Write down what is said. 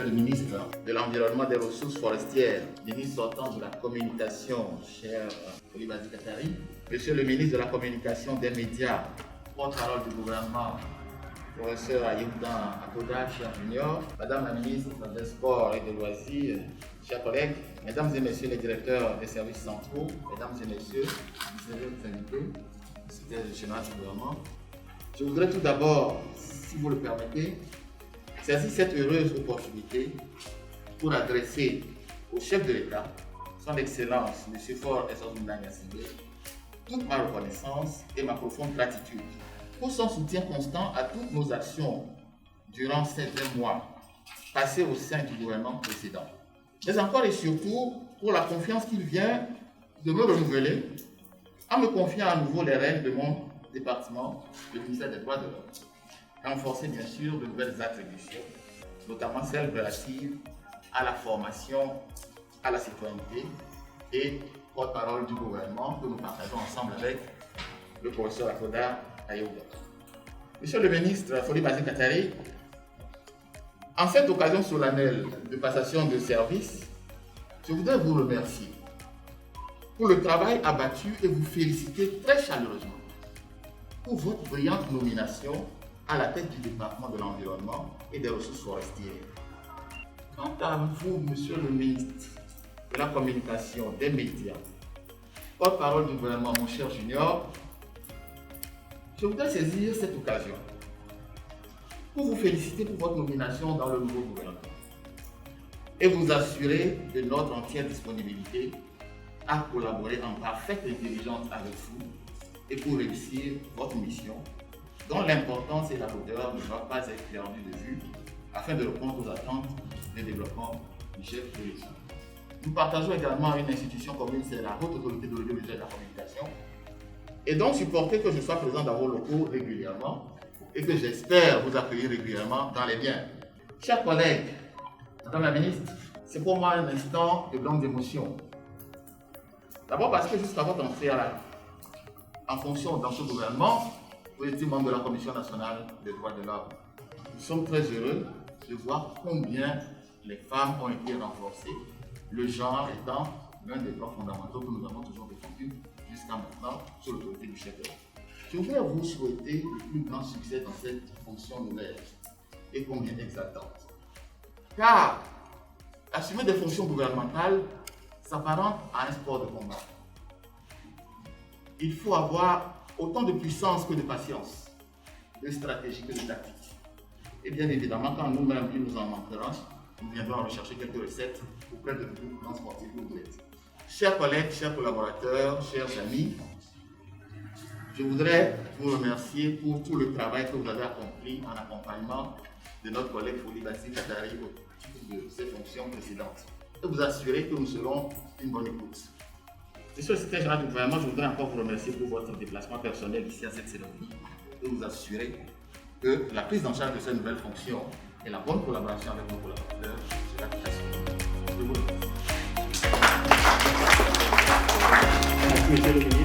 Monsieur le ministre de l'Environnement, des Ressources forestières, ministre sortant de la Communication, cher Coulibaly Katari, Monsieur le ministre de la Communication des médias, porte-parole du gouvernement, professeur Ayoubdan Akoda, cher junior, Madame la ministre des Sports et des Loisirs, chers collègues, Mesdames et Messieurs les directeurs des services centraux, Mesdames et Messieurs, les invités, secrétaire général du gouvernement, je voudrais tout d'abord, si vous le permettez, saisir cette heureuse opportunité pour adresser au chef de l'État, son Excellence, M. Faure Essoumana Gnassingbé, toute ma reconnaissance et ma profonde gratitude pour son soutien constant à toutes nos actions durant ces 2 mois passés au sein du gouvernement précédent. Mais encore et surtout pour la confiance qu'il vient de me renouveler en me confiant à nouveau les rênes de mon département, le ministère des Droits de l'Homme. Renforcer bien sûr de nouvelles attributions, notamment celles relatives à la formation, à la citoyenneté et porte-parole du gouvernement que nous partageons ensemble avec le professeur Akoda Ayoubdan. Monsieur le ministre Coulibaly Katari, en cette occasion solennelle de passation de service, je voudrais vous remercier pour le travail abattu et vous féliciter très chaleureusement pour votre brillante nomination à la tête du département de l'environnement et des ressources forestières. Quant à vous, monsieur le ministre de la Communication, des médias, porte-parole du gouvernement, mon cher junior, je voudrais saisir cette occasion pour vous féliciter pour votre nomination dans le nouveau gouvernement et vous assurer de notre entière disponibilité à collaborer en parfaite intelligence avec vous et pour réussir votre mission, dont l'importance et la hauteur ne doivent pas être perdues de vue afin de répondre aux attentes des développements du chef de l'État. Nous partageons également une institution commune, c'est la Haute Autorité de l'Audiovisuel et de la Communication, et donc supporter que je sois présent dans vos locaux régulièrement et que j'espère vous accueillir régulièrement dans les biens. Chers collègues, Madame la ministre, c'est pour moi un instant de grande émotion. D'abord parce que jusqu'à votre entrée en fonction dans ce gouvernement, vous étiez membre de la Commission nationale des droits de l'homme. Nous sommes très heureux de voir combien les femmes ont été renforcées, le genre étant l'un des droits fondamentaux que nous avons toujours défendu jusqu'à maintenant sous l'autorité du chef de l'État. Je voudrais vous souhaiter le plus grand succès dans cette fonction nouvelle et combien exaltante. Car assumer des fonctions gouvernementales s'apparente à un sport de combat. Il faut avoir autant de puissance que de patience, de stratégie que de tactique. Et bien évidemment, quand nous-mêmes nous en manquerons, nous viendrons rechercher quelques recettes auprès de vous, grands sportifs que vous êtes. Chers collègues, chers collaborateurs, chers amis, je voudrais vous remercier pour tout le travail que vous avez accompli en accompagnement de notre collègue Coulibaly Katari au titre de ses fonctions précédentes. Et vous assurer que nous serons une bonne écoute. Monsieur le secrétaire général du gouvernement, je voudrais encore vous remercier pour votre déplacement personnel ici à cette cérémonie et vous assurer que la prise en charge de cette nouvelle fonction et la bonne collaboration avec nos collaborateurs sera très assurée. Je vous remercie. Merci, monsieur le ministre.